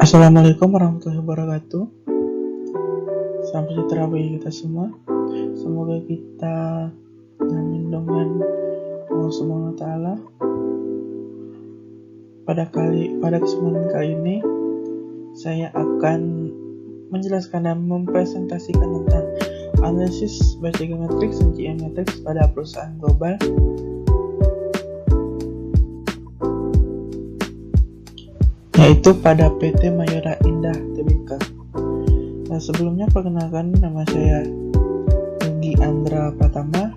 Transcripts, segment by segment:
Assalamualaikum warahmatullahi wabarakatuh. Salam sejahtera bagi kita semua. Semoga kita dengan Allah Subhanahu wa Ta'ala. Pada kesempatan kali ini saya akan menjelaskan dan mempresentasikan tentang analisis Bayes-Jagan Matrix dan GM Matrix pada perusahaan global. Yaitu pada PT Mayora Indah Tbk. Nah, sebelumnya perkenalkan, nama saya Yogi Andra Pratama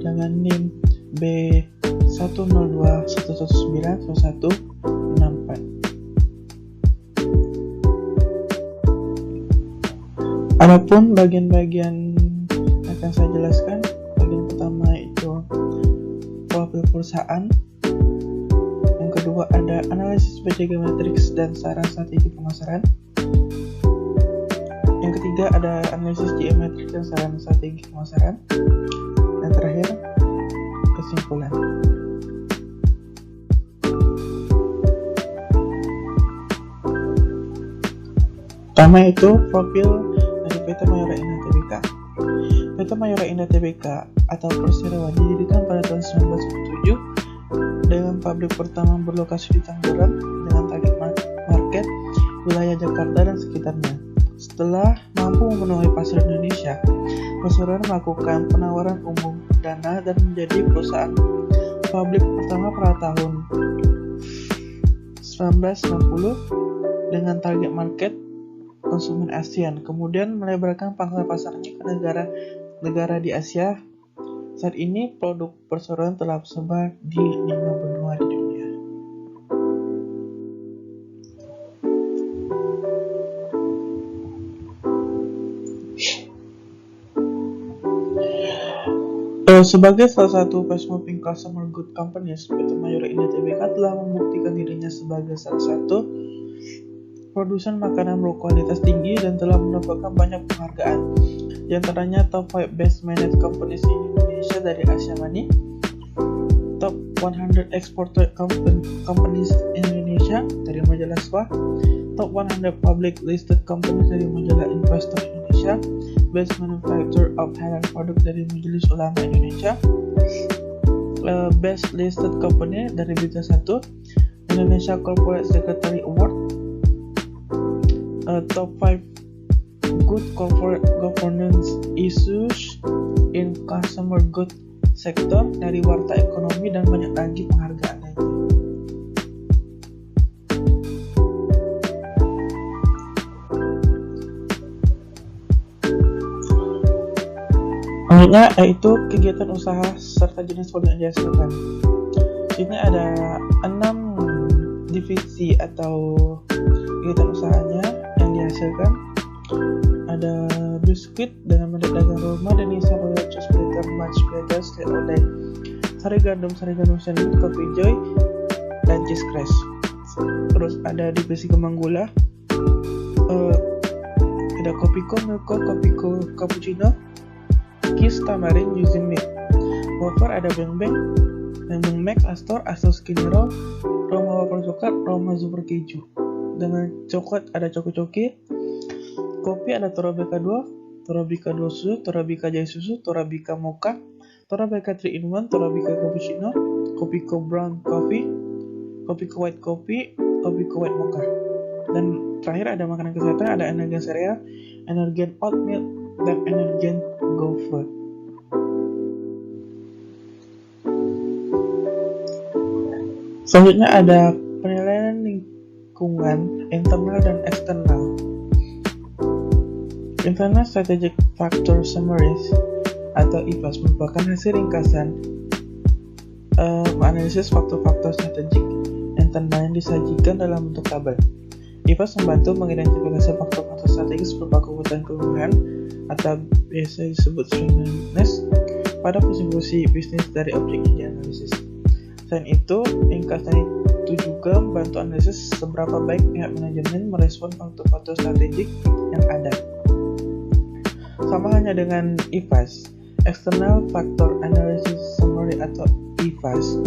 dengan NIM B102119164. Adapun bagian-bagian yang akan saya jelaskan, bagian pertama itu profil perusahaan. Yang kedua ada analisis Bayes-Jagan Matrix dan saran strategi pemasaran. Yang ketiga ada analisis GM Matrix dan saran strategi pemasaran. Dan terakhir kesimpulan. Pertama itu profil dari PT Mayora Indah Tbk. PT Mayora Indah Tbk atau Perseroan didirikan pada tahun 1997 dengan pabrik pertama berlokasi di Tangerang dengan target market wilayah Jakarta dan sekitarnya. Setelah mampu memenuhi pasar Indonesia, Perseroan melakukan penawaran umum dana dan menjadi perusahaan pabrik pertama pada tahun 1990 dengan target market konsumen ASEAN. Kemudian melebarkan pangsa pasarnya ke negara di Asia. Saat ini produk Perseroan telah tersebar di 5 benua di dunia. Sebagai salah satu fast-moving consumer good companies, PT Mayora Indah Tbk telah membuktikan dirinya sebagai salah satu produsen makanan berkualitas tinggi dan telah mendapatkan banyak penghargaan. Di antaranya Top 5 Best Managed Companies in Indonesia dari Asia Money, Top 100 Exporter Companies in Indonesia dari majalah SWA, Top 100 Public Listed Companies dari majalah Investor Indonesia, Best Manufacturer of Halal Product dari Majelis Ulama Indonesia, Best Listed Company dari Berita 1, Indonesia Corporate Secretary Award, Top 5 Good Corporate Governance Issues in Consumer Good Sector dari Warta Ekonomi, dan banyak lagi penghargaan lainnya. Selanjutnya yaitu kegiatan usaha serta jenis produk yang dihasilkan. Sini ada 6 divisi atau kegiatan usahanya yang dihasilkan. Ada biskuit dengan merek dagang rumah Denisa Royal Choice Glitter Match Bagel Slate Olay, Sari Gandum Sandwich, Kopi Joy, dan Cheese Crash. Terus ada divisi kembang gula, ada Kopiko Milko, Kopiko Cappuccino, Kiss Tamarin Using Milk. Wafer ada Beng Beng Max, Astor Skinny Roll, Roma Wafer Coklat, Roma Super Keju. Dengan coklat ada Choki. Kopi ada Torabika 2, Torabika 2 susu, Torabika Jai susu, Torabika Mocha, Torabika 3 in 1, Torabika Cappuccino, Kopiko Brown Coffee, Kopiko White Coffee, Kopiko White Mocha. Dan terakhir ada makanan kesehatan, ada Energen Cereal, Energen Oatmeal, dan Energen Go Fruit. Selanjutnya ada penilaian lingkungan internal dan eksternal. Internal Strategic Factor Summaries atau IFAS merupakan hasil ringkasan analisis faktor-faktor strategik internal yang disajikan dalam bentuk tabel. IFAS membantu mengidentifikasi faktor-faktor strategis berupa kebutuhan kelurahan atau biasa disebut strengthiness pada fungsi-fungsi bisnis dari objek yang dianalisis. Selain itu, ringkasan itu juga membantu analisis seberapa baik pihak manajemen merespon faktor-faktor strategik yang ada. Sama hanya dengan IFAS, External Factor Analysis Summary atau IFAS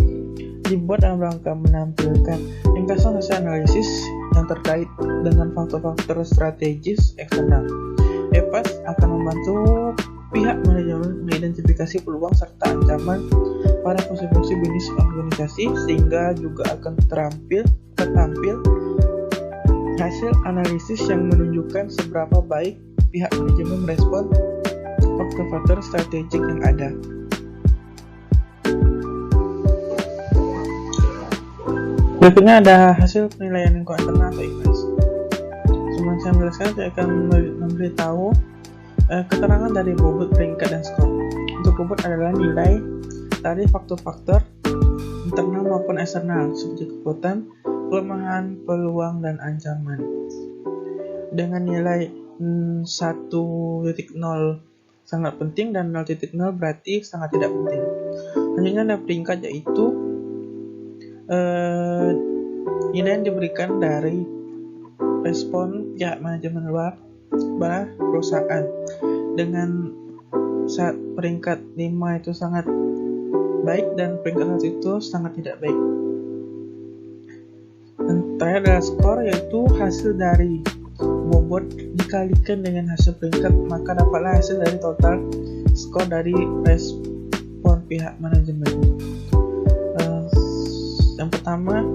dibuat dalam rangka menampilkan ringkasan hasil analisis yang terkait dengan faktor-faktor strategis eksternal. EPAS akan membantu pihak manajemen mengidentifikasi peluang serta ancaman pada fungsi-fungsi bisnis organisasi, sehingga juga akan tertampil hasil analisis yang menunjukkan seberapa baik pihak manajemen merespon faktor-faktor strategik yang ada. Berikutnya ada hasil penilaian lingkungan internal atau IPAS. Sebelum saya menjelaskan, saya akan memberitahu keterangan dari bobot, peringkat, dan skor. Untuk bobot adalah nilai dari faktor-faktor internal maupun eksternal seperti kekuatan, kelemahan, peluang, dan ancaman. Dengan nilai 1.0 sangat penting dan 0.0 berarti sangat tidak penting. Selanjutnya ada peringkat, yaitu nilai yang diberikan dari respon pihak manajemen luar pada perusahaan. Dengan peringkat 5 itu sangat baik dan peringkat 1 itu sangat tidak baik. Dan terakhir adalah skor, yaitu hasil dari bobot dikalikan dengan hasil peringkat, maka dapatlah hasil dari total skor dari respon pihak manajemen. Yang pertama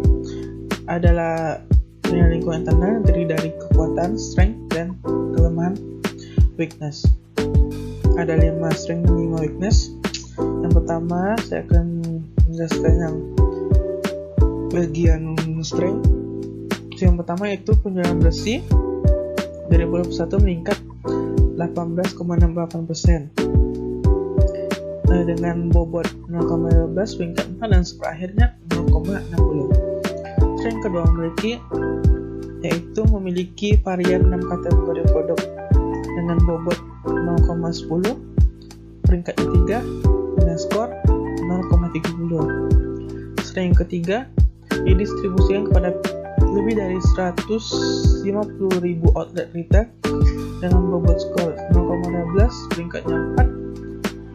adalah penilaian lingkungan internal yang terdiri dari kekuatan, strength, dan kelemahan, weakness. Ada 5 strength dan 5 weakness. Yang pertama saya akan menjelaskan yang bagian strength. Yang pertama yaitu penjualan bersih dari 2021 meningkat 18,68%. Dengan bobot 0,15, peringkat 4, dan skor akhirnya 0,60. Strength kedua memiliki varian 6 kategori produk dengan bobot 0,10, peringkatnya 3 dengan skor 0,30. Strength ketiga didistribusikan kepada lebih dari 150.000 outlet retail dengan bobot skor 0,12, peringkatnya 4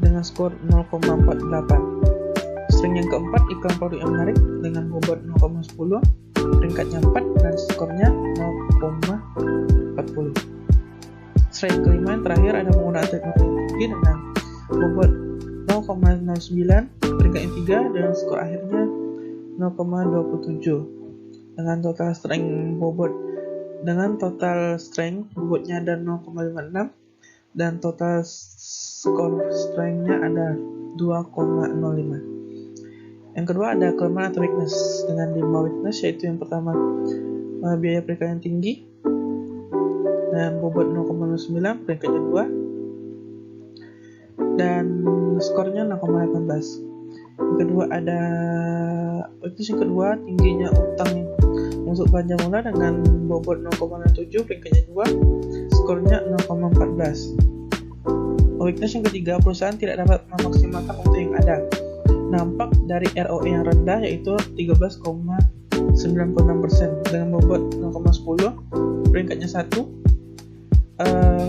dengan skor 0,48. Strength yang keempat, iklan produk yang menarik dengan bobot 0,10, peringkatnya 4 dan skornya 0,40. Strength kelima yang terakhir ada penggunaan teknologi tinggi dengan bobot 0,09, peringkatnya 3 dan skor akhirnya 0,27. Dengan total strength bobotnya ada 0,56 dan total skor strength-nya ada 2,05. Yang kedua ada kelemahan atau weakness dengan 5 weakness, yaitu yang pertama biaya periklanan tinggi dan bobot 0,09, peringkatnya 2 dan skornya 0,18. Yang kedua ada weakness yang kedua, tingginya utang untuk belanja mula dengan bobot 0,07, peringkatnya 2, skornya 0,14. Weakness yang ketiga, perusahaan tidak dapat memaksimalkan waktu yang ada. Nampak dari ROE yang rendah, yaitu 13,96% dengan bobot 0,10, peringkatnya 1,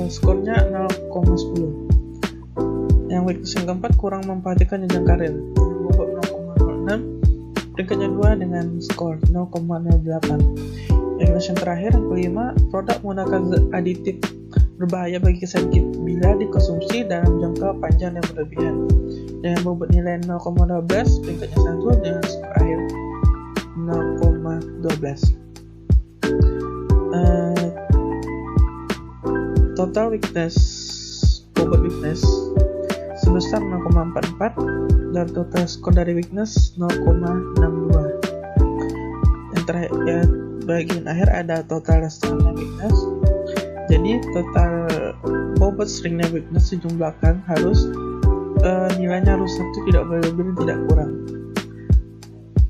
skornya 0,10. Yang weakness yang keempat, kurang memperhatikan jenjang karir dengan bobot 0,06, peringkatnya 2 dengan skor 0,08. Weakness yang terakhir, yang kelima, produk menggunakan aditif berbahaya bagi kesehatan bila dikonsumsi dalam jangka panjang dan berlebihan. Dengan bobot nilai 0,12, peringkatnya 1 dengan skor akhir 0,12. Total weakness, bobot weakness sebesar 0,44 dan total skor dari weakness 0,62. Yang terakhir, bagian akhir ada total strength weakness. Jadi total bobot strength weakness dijumlahkan harus nilainya harus 1, tidak boleh lebih dan tidak kurang.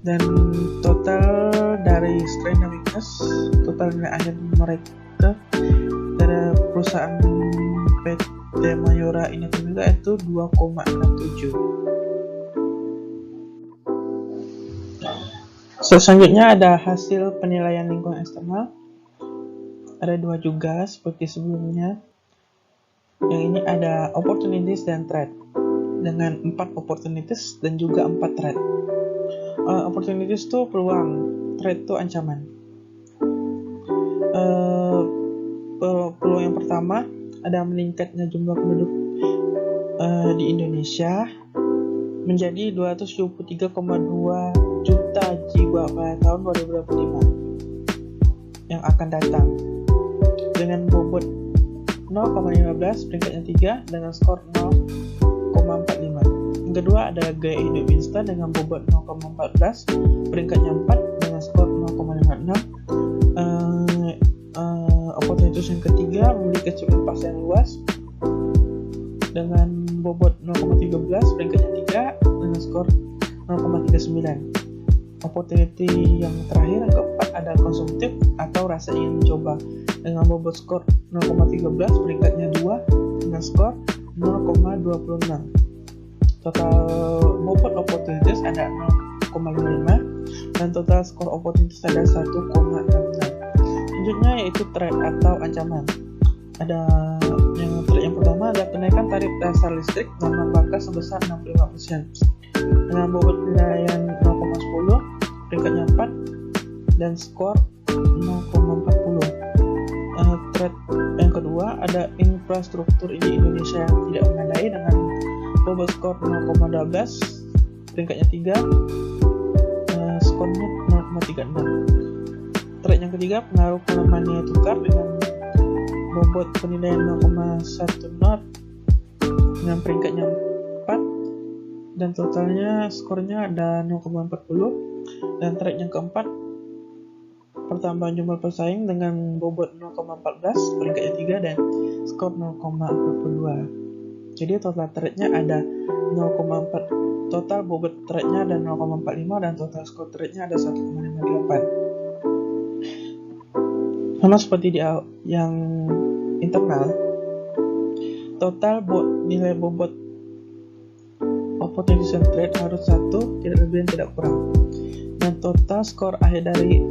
Dan total dari strength dan weakness, total nilai akhir mereka dari perusahaan PT Mayora ini juga itu 2,67. Selanjutnya ada hasil penilaian lingkungan eksternal. Ada 2 juga seperti sebelumnya. Yang ini ada opportunities dan threat dengan 4 opportunities dan juga 4 threat. Opportunities itu peluang, threat itu ancaman. Peluang yang pertama ada meningkatnya jumlah penduduk di Indonesia menjadi 273,2 juta jiwa pada tahun 2025 yang akan datang dengan bobot 0,15 peringkatnya 3 dengan skor 0,45. Yang kedua ada gaya hidup instan dengan bobot 0,14 peringkatnya 4 dengan skor 0,56. Opportunities yang ketiga memiliki kecukupan pasar yang luas dengan bobot 0,13 peringkatnya 3 dengan skor 0,39. Opportunity yang terakhir yang keempat ada konsumtif atau rasa ingin mencoba dengan bobot skor 0,13 peringkatnya 2 dengan skor 0,26. Total bobot opportunities ada 0,55 dan total skor opportunities ada 1,66. Selanjutnya yaitu threat atau ancaman. Ada threat yang pertama ada kenaikan tarif dasar listrik dan membakar sebesar 65% dengan bobot penilaian 0,10 peringkatnya 4 dan skor 0,40. Threat yang kedua ada infrastruktur di Indonesia yang tidak memadai dengan bobot skor 0,12 peringkatnya 3, skornya 0,36. Threat yang ketiga pengaruh pelemahan nilai tukar dengan bobot penilaian 0,10 dengan peringkatnya 4 dan totalnya skornya ada 0,40. Dan threat yang keempat pertambahan jumlah pesaing dengan bobot 0,14 peringkatnya 3 dan skor 0,42. Jadi total threatnya ada 0,4, total bobot threatnya ada 0,45 dan total skor threatnya ada 1,58. Sama seperti di yang internal, total nilai bobot opportunity and threat harus 1, tidak lebih dan tidak kurang. Dan total skor akhir dari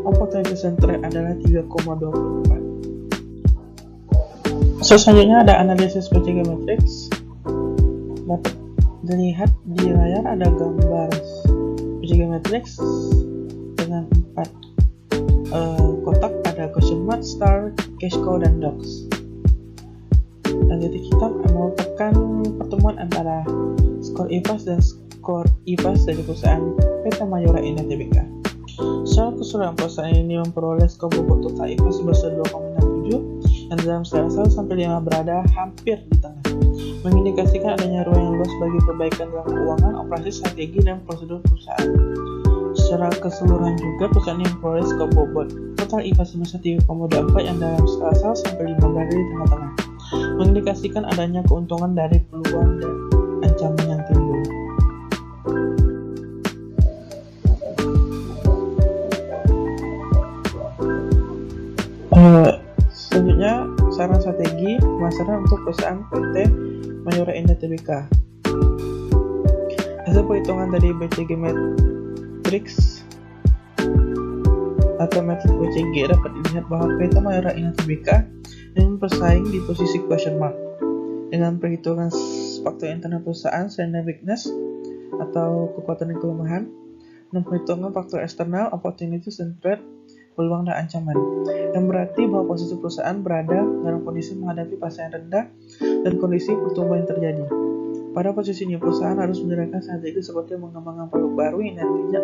opportunity and threat adalah 3,24. Selanjutnya ada analisis PCG matrix. Dapat dilihat di layar ada gambar PCG matrix dengan 4 kotak, ada question mark, star, cash cow, dan dogs. Selanjutnya kita merupakan pertemuan antara skor IPAS dan skor IPAS dari perusahaan PT Mayora Indah Tbk. Secara keseluruhan perusahaan ini memperoleh skor bobot total IPAS sebesar 2,67 dan dalam skala 1 sampai 5 berada hampir di tengah, mengindikasikan adanya ruang yang luas bagi perbaikan dalam keuangan, operasi, strategi, dan prosedur perusahaan. Secara keseluruhan juga perusahaan yang memperoleh skor bobot total IPAS sebesar 3,24 yang dalam skala 1 sampai 5 berada di tengah-tengah, mengindikasikan adanya keuntungan dari peluang dan ancaman yang timbul. Selanjutnya saran strategi pemasaran untuk perusahaan PT Mayora Indah Tbk. Hasil perhitungan dari BCG Matrix atau metode BCG dapat dilihat bahwa PT Mayora Indah Tbk yang bersaing di posisi question mark dengan perhitungan faktor internal perusahaan, strength and weakness atau kekuatan dan kelemahan, dan perhitungan faktor eksternal, opportunities and threat, peluang dan ancaman, yang berarti bahwa posisi perusahaan berada dalam kondisi menghadapi pasar yang rendah dan kondisi pertumbuhan yang terjadi. Pada posisi ini, perusahaan harus menjalankan strategi seperti mengembangkan produk baru yang nantinya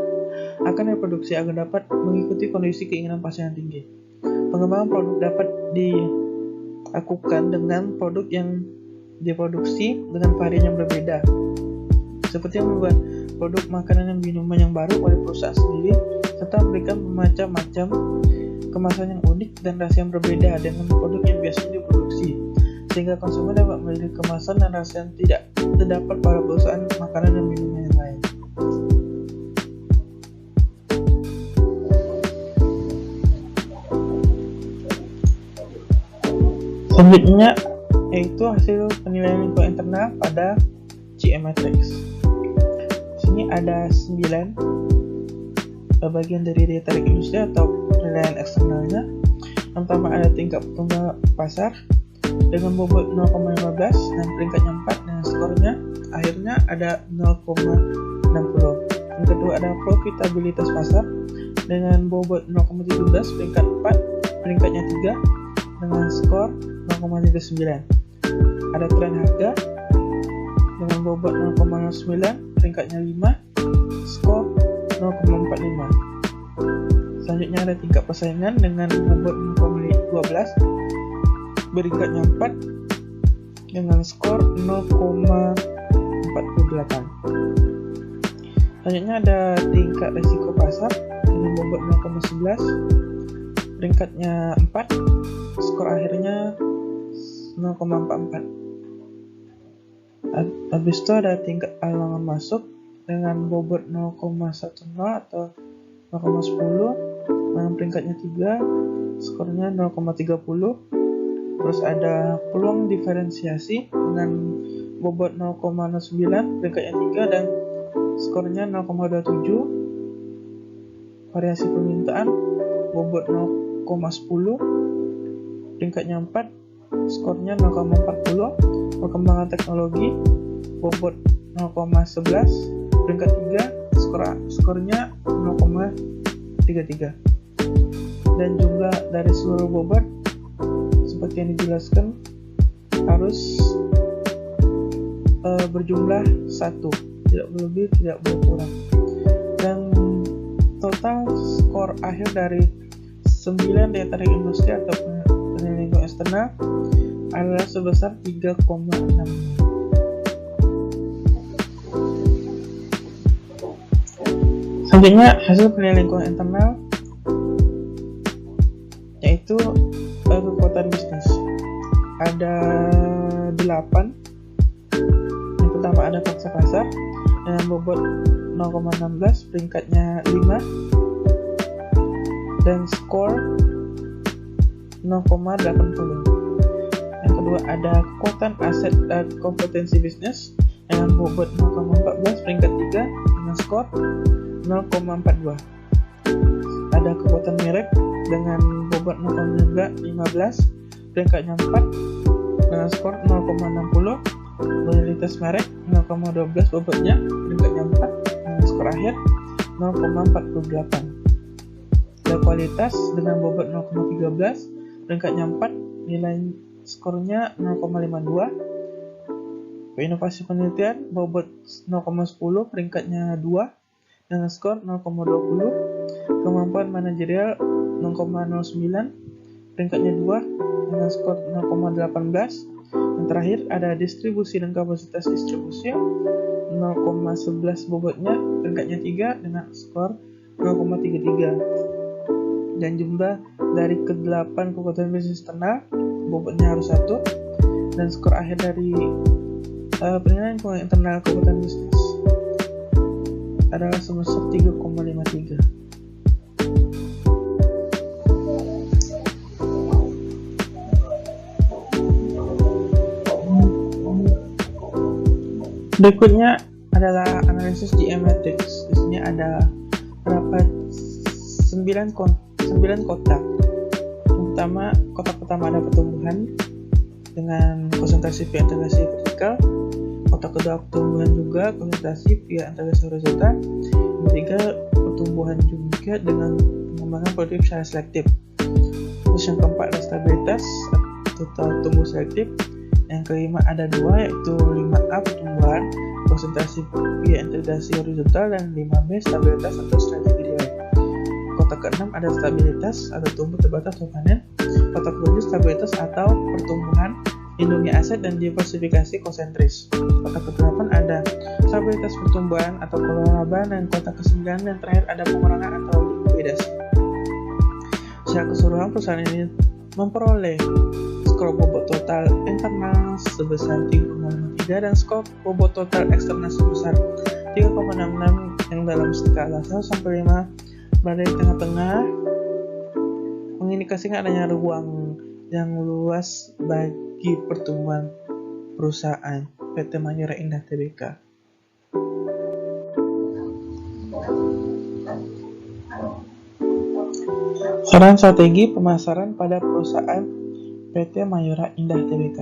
akan diproduksi agar dapat mengikuti kondisi keinginan pasar yang tinggi. Pengembangan produk dapat dilakukan dengan produk yang diproduksi dengan varian yang berbeda, seperti membuat produk makanan dan minuman yang baru oleh perusahaan sendiri, serta memberikan macam-macam kemasan yang unik dan rasa yang berbeda dengan produk yang biasa diproduksi, sehingga konsumen dapat memilih kemasan dan rasa yang tidak terdapat pada perusahaan makanan dan minuman yang lain. Selanjutnya yaitu hasil penilaian lingkungan internal pada CM Matrix. Sini ada 9 bagian dari daya tarik industri atau penilaian eksternalnya. Yang pertama ada tingkat pertumbuhan pasar dengan bobot 0,15 dan peringkatnya 4 dengan skornya akhirnya ada 0,60. Yang kedua ada profitabilitas pasar dengan bobot 0,17 peringkat 4, peringkatnya 3 dengan skor 0,39. Ada tren harga dengan bobot 0,09 peringkatnya 5, skor 0,45. Selanjutnya ada tingkat persaingan dengan bobot 0,12 peringkatnya 4 dengan skor 0,48. Selanjutnya ada tingkat risiko pasar dengan bobot 0,11 peringkatnya 4, skor akhirnya 0,44. Habis itu ada tingkat alangan masuk dengan bobot 0,10 atau 0,10 dengan peringkatnya 3, skornya 0,30. Terus ada peluang diferensiasi dengan bobot 0,09 peringkatnya 3 dan skornya 0,27. Variasi permintaan bobot 0,10 peringkatnya 4, skornya 0,40. Perkembangan teknologi bobot 0,11 peringkat 3, skornya 0,33. Dan jumlah dari seluruh bobot seperti yang dijelaskan harus berjumlah 1, tidak berlebih, tidak berkurang. Dan total skor akhir dari 9 daya tarik industri atau penilaian lingkungan eksternal adalah sebesar 3,6. Selanjutnya hasil penilaian lingkungan internal yaitu kekuatan bisnis. Ada 8. Yang pertama ada paksa pasar dengan bobot 0,16 peringkatnya 5 dan skor 0,80. Yang kedua ada kekuatan aset dan kompetensi bisnis dengan bobot 0,14 peringkat 3 dengan skor 0,42. Ada kekuatan merek dengan bobot 0,15 peringkatnya 4 dengan skor 0,60. Loyalitas merek 0,12 bobotnya peringkatnya 4 dengan skor akhir 0,48. Dan kualitas dengan bobot 0,13 peringkatnya 4 nilai skornya 0,52. Inovasi penelitian bobot 0,10 peringkatnya 2 dengan skor 0,20. Kemampuan manajerial 0,09 peringkatnya 2 dengan skor 0,18. Yang terakhir ada distribusi dan kapasitas distribusi 0,11 bobotnya peringkatnya 3 dengan skor 0,33. Dan jumlah dari ke-8 kekuatan bisnis eksternal bobotnya harus 1 dan skor akhir dari penilaian lingkungan internal kekuatan bisnis adalah sebesar 3,53. Berikutnya adalah analisis GM Matrix. Di sini ada berapa 9 kotak. Yang pertama, kotak pertama ada pertumbuhan dengan konsentrasi via integrasi vertikal. Kotak kedua pertumbuhan juga konsentrasi via integrasi horizontal. Yang ketiga pertumbuhan juga dengan pengembangan produktif secara selektif. Terus yang keempat ada stabilitas atau tumbuh selektif. Yang kelima ada 2 yaitu 5A pertumbuhan konsentrasi via integrasi horizontal dan 5B stabilitas atau strategi delay. Kotak keenam ada stabilitas atau tumbuh terbatas atau panen. Kotak ketujuh stabilitas atau pertumbuhan lindungi aset dan diversifikasi konsentris. Kotak ke-8 ada stabilitas pertumbuhan atau kelolaban, dan kotak ke-9 yang terakhir ada pengurangan atau likuidasi. Secara keseluruhan perusahaan ini memperoleh skor bobot total internal sebesar 3,53 dan skor bobot total eksternal sebesar 3,66 yang dalam skala 1 sampai 5 berada di tengah-tengah, mengindikasikan adanya ruang yang luas bagi pertumbuhan perusahaan PT Mayora Indah Tbk. Saran strategi pemasaran pada perusahaan PT Mayora Indah Tbk.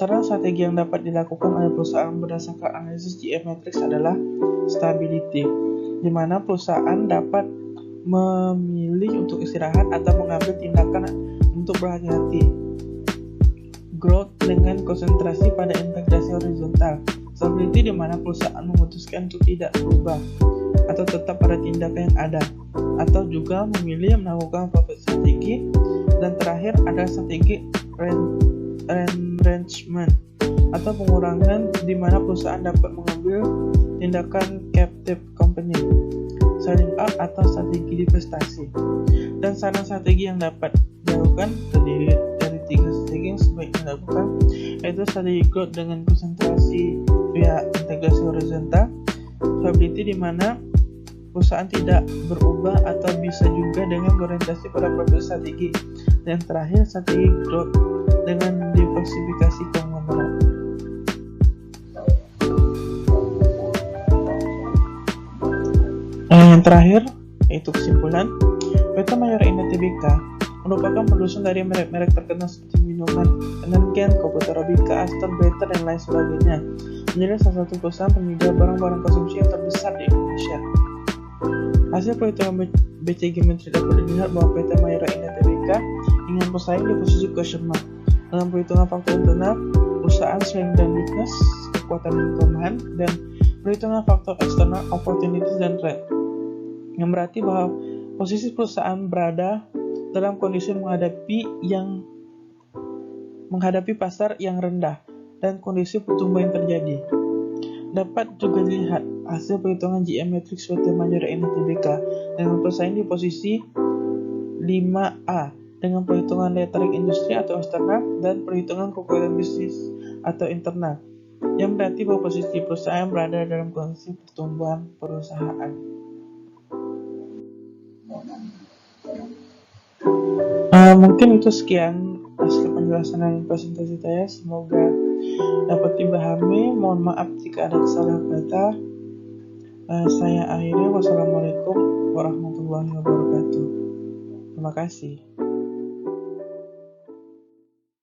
Saran strategi yang dapat dilakukan oleh perusahaan berdasarkan analisis GM Matrix adalah stability, di mana perusahaan dapat memilih untuk istirahat atau mengambil tindakan untuk berhati-hati. Growth dengan konsentrasi pada integrasi horizontal. Stability di mana perusahaan memutuskan untuk tidak berubah atau tetap pada tindakan yang ada, atau juga memilih melakukan profit strategi. Dan terakhir ada strategi retrenchment atau pengurangan, di mana perusahaan dapat mengambil tindakan captive company, selling out atau strategi divestasi. Dan saran strategi yang dapat dilakukan dari 3 strategi yang sebaiknya dilakukan, yaitu strategi growth dengan konsentrasi via integrasi horizontal, stability di mana perusahaan tidak berubah atau bisa juga dengan berorientasi pada profit strategi, dan terakhir strategi growth dengan diversifikasi konglomerat. Yang terakhir yaitu kesimpulan, PT Mayora Indah Tbk merupakan produsen dari merek-merek terkenal seperti minuman, Energen, Komputer Arabica, Astor, Better, dan lain sebagainya, menjadi salah satu perusahaan penyedia barang-barang konsumsi yang terbesar di Indonesia. Hasil perhitungan BCG Menteri dapat dilihat bahwa PT Mayora Indah Tbk ingin bersaing di posisi question mark. Dalam perhitungan faktor internal, perusahaan strength dan weakness, kekuatan dan kelemahan, dan perhitungan faktor eksternal, opportunities dan threat, yang berarti bahwa posisi perusahaan berada dalam kondisi menghadapi pasar yang rendah dan kondisi pertumbuhan yang terjadi. Dapat juga dilihat hasil perhitungan GM Matrix PT Mayora Indah Tbk dengan bersaing di posisi 5A dengan perhitungan daya tarik industri atau eksternal dan perhitungan kekuatan bisnis atau internal, yang berarti bahwa posisi perusahaan berada dalam kondisi pertumbuhan perusahaan. Mungkin itu sekian hasil penjelasan dan presentasi saya. Semoga dapat dipahami. Mohon maaf jika ada kesalahan kata. Saya akhiri. Wassalamualaikum warahmatullahi wabarakatuh. Terima kasih.